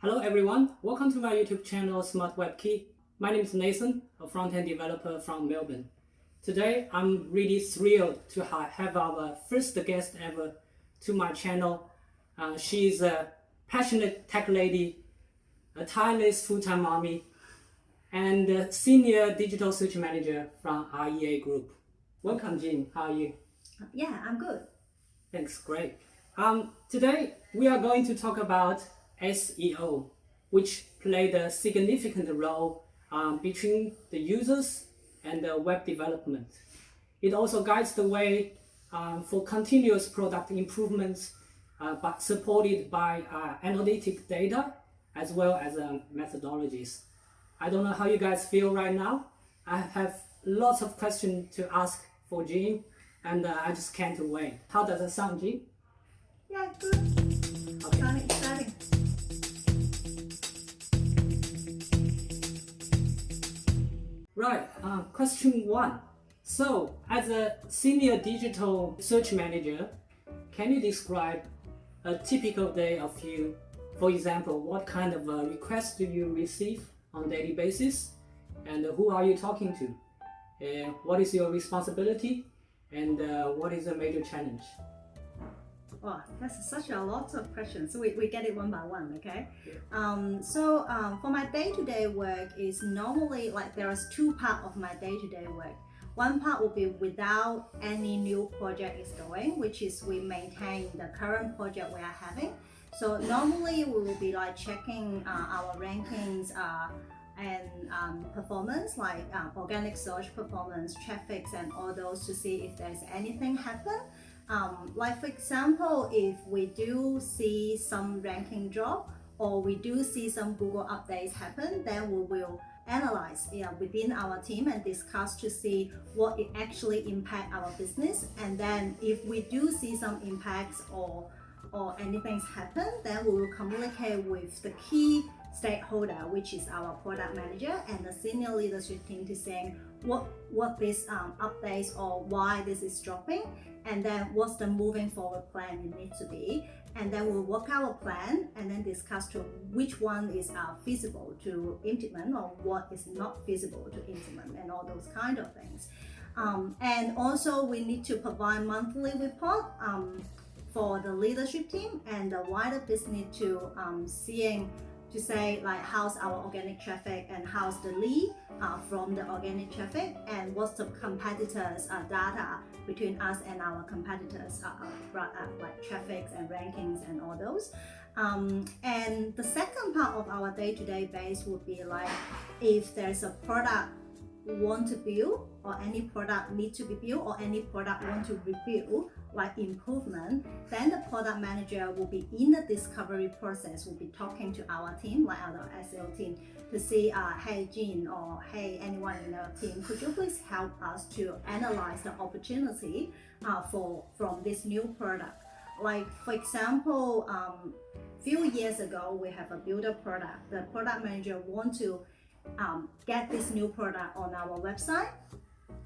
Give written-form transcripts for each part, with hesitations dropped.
Hello everyone, welcome to my YouTube channel Smart Web Key. My name is Nathan, a front-end developer from Melbourne. Today I'm really thrilled to have our first guest ever to my channel. She's a passionate tech lady, a tireless full-time mommy, and a senior digital search manager from REA Group. Welcome, Jine. How are you? Yeah, I'm good. Thanks, great. Today we are going to talk about SEO, which played a significant role between the users and the web development. It also guides the way for continuous product improvements, but supported by analytic data as well as methodologies. I don't know how you guys feel right now. I have lots of questions to ask for Jine, and I just can't wait. How does it sound, Jine? Yeah, good. Okay. Exciting. Right, question one. So, as a senior digital search manager, can you describe a typical day of you? For example, what kind of requests do you receive on a daily basis? And who are you talking to? What is your responsibility? And what is a major challenge? Oh, that's such a lot of questions. So we get it one by one, okay? Yeah. For my day-to-day work is normally like there's two parts of my day-to-day work. One part will be without any new project is going, which is we maintain the current project we are having. So normally we will be like checking our rankings and performance, like organic search performance, traffics, and all those to see if there's anything happen. Like for example, if we do see some ranking drop or we do see some Google updates happen, then we will analyze within our team and discuss to see what it actually impact our business. And then if we do see some impacts or anything's happen, then we will communicate with the key stakeholder, which is our product manager and the senior leadership team, to saying what this updates or why this is dropping, and then what's the moving forward plan it needs to be. And then we'll work our plan and then discuss to which one is feasible to implement or what is not feasible to implement, and all those kind of things. And also we need to provide monthly report for the leadership team and the wider business to say like how's our organic traffic and how's the lead from the organic traffic, and what's the competitors data between us and our competitors like traffics and rankings and all those. And the second part of our day-to-day base would be like if there's a product want to build or any product need to be built or any product want to review like improvement, then the product manager will be in the discovery process, will be talking to our team, like our SEO team, to see hey Jine or hey anyone in our team, could you please help us to analyze the opportunity from this new product. Like for example, few years ago we have a builder product. The product manager want to get this new product on our website,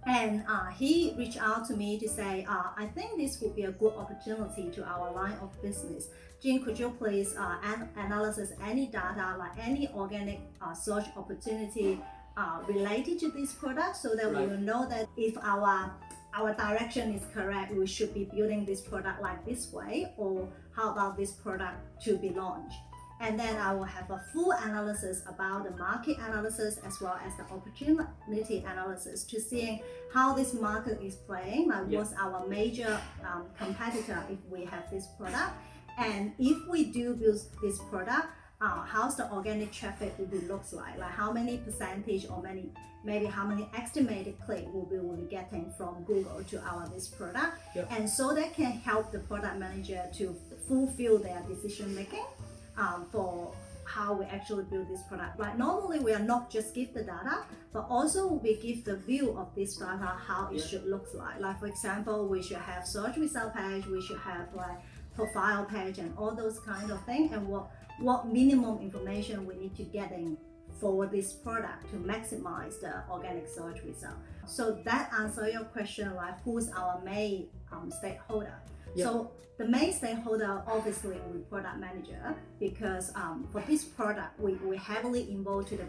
and he reached out to me to say I think this would be a good opportunity to our line of business. Jine, could you please analyze any data, like any organic search opportunity related to this product, so that we will know that if our direction is correct, we should be building this product like this way, or how about this product to be launched. And then I will have a full analysis about the market analysis as well as the opportunity analysis to seeing how this market is playing, like what's our major competitor if we have this product, and if we do build this product, how's the organic traffic will be looks like how many percentage or maybe how many estimated click will be getting from Google to this product. And so that can help the product manager to fulfill their decision making for how we actually build this product. Like normally we are not just give the data, but also we give the view of this data, how it should look like. Like for example, we should have search result page, we should have like profile page and all those kind of things, and what minimum information we need to get in for this product to maximize the organic search result. So that answer your question, like who's our main stakeholder. Yeah. So the main stakeholder obviously will be product manager, because for this product we heavily involved to the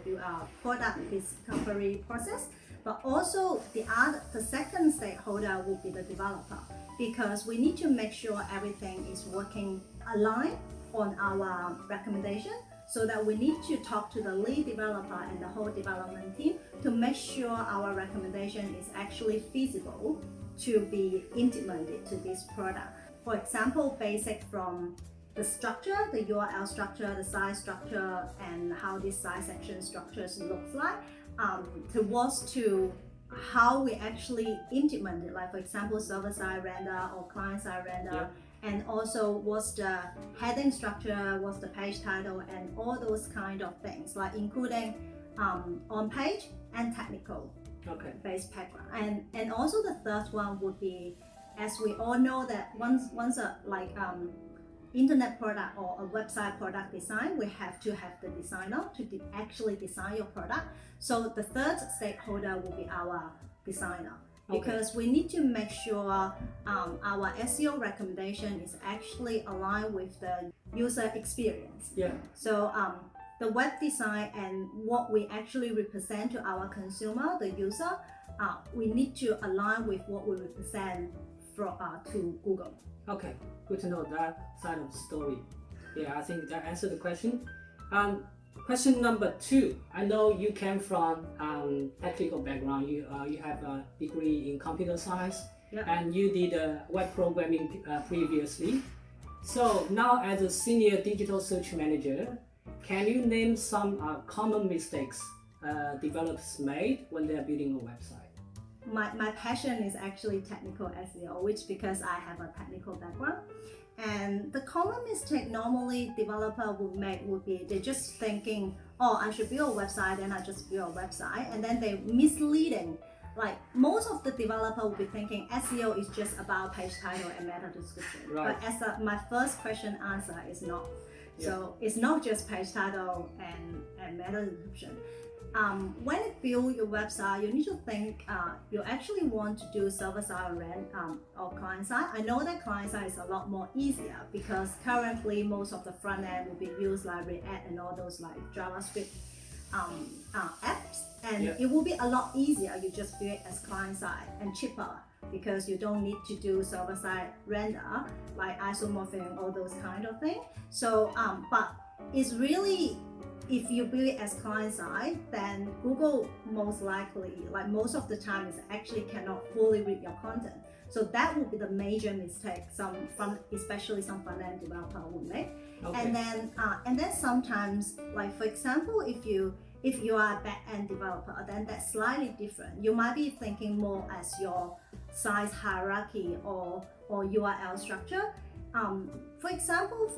product discovery process. But also the second stakeholder will be the developer, because we need to make sure everything is working aligned on our recommendation. So that we need to talk to the lead developer and the whole development team to make sure our recommendation is actually feasible to be implemented to this product. For example, basic from the structure, the URL structure, the size structure, and how this size section structures looks like, towards to how we actually implement it. Like for example, server-side render or client-side render. Yeah. And also what's the heading structure, what's the page title, and all those kind of things, like including on page and technical based background. And also the third one would be, as we all know that once a internet product or a website product design, we have to have the designer to actually design your product. So the third stakeholder will be our designer. Because we need to make sure our SEO recommendation is actually aligned with the user experience. Yeah. So the web design and what we actually represent to our consumer, the user, we need to align with what we represent to Google. Okay, good to know that side of the story. Yeah, I think that answered the question. Question number 2. I know you came from technical background. You have a degree in computer science, and you did web programming previously. So now, as a senior digital search manager, can you name some common mistakes developers made when they're building a website? My passion is actually technical SEO, which because I have a technical background. And the common mistake normally developer would make would be they're just thinking, oh, I should build a website, and I just build a website, and then they're misleading. Like most of the developer will be thinking SEO is just about page title and meta description. Right. But as my first question answer is not. So it's not just page title and meta description. When you build your website, you need to think you actually want to do server-side or client-side. I know that client-side is a lot more easier because currently most of the front end will be used like React and all those like JavaScript apps, and it will be a lot easier. You just build it as client-side and cheaper because you don't need to do server-side render like isomorphism, all those kind of things. So, but it's really, if you build it as client-side, then Google most likely, like most of the time, is actually cannot fully read your content. So that would be the major mistake especially some front-end developer would make. And then sometimes, like for example, if you are a back-end developer, then that's slightly different. You might be thinking more as your size hierarchy or URL structure. For example,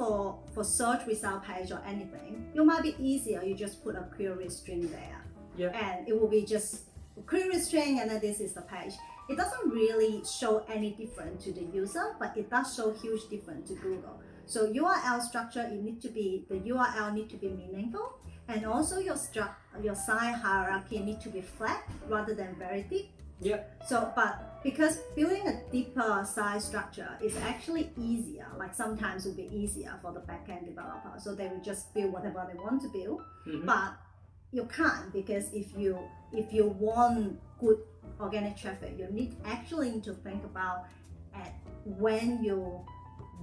for search result page or anything, it might be easier. You just put a query string there, and it will be just a query string, and then this is the page. It doesn't really show any different to the user, but it does show huge difference to Google. So URL structure, the URL need to be meaningful, and also your size hierarchy need to be flat rather than very deep. So, but because building a deeper size structure is actually easier, like sometimes it will be easier for the backend developer, so they will just build whatever they want to build. But you can't, because if you want good organic traffic, you need to think about when you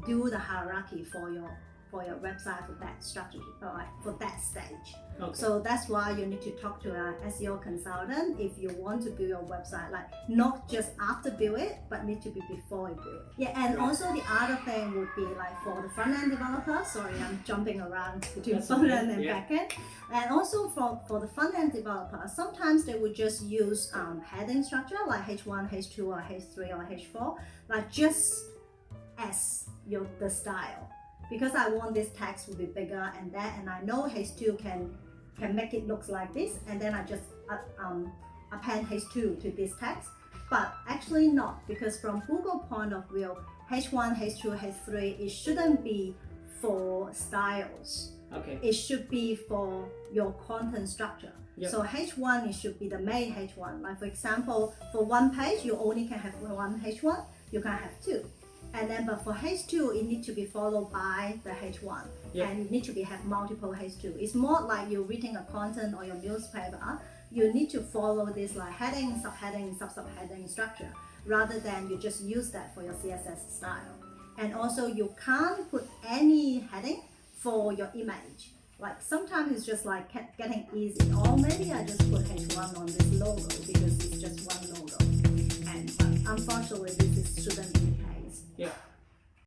do the hierarchy for your website, for that strategy, or for that stage. So that's why you need to talk to an SEO consultant if you want to build your website, like not just after build it, but need to be before you build it. And also the other thing would be like for the front end developer, sorry, I'm jumping around between front end and back end. And also for the front end developer, sometimes they would just use heading structure like H1, H2, or H3, or H4, like just as the style. Because I want this text to be bigger and that, and I know H2 can make it look like this, and then I just append H2 to this text. But actually not, because from Google point of view, H1, H2, H3, it shouldn't be for styles. It should be for your content structure. So H1, it should be the main H1. Like for example, for one page, you only can have one H1, you can have two. And then, but for H2, it needs to be followed by the H1, Yeah. and it needs to be have multiple H2. It's more like you're reading a content or your newspaper. You need to follow this like heading, subheading, subheading structure, rather than you just use that for your CSS style. And also, you can't put any heading for your image. Like sometimes it's just like getting easy, or maybe I just put H1 on this logo because it's just one logo. And unfortunately, this shouldn't be the case. Yeah.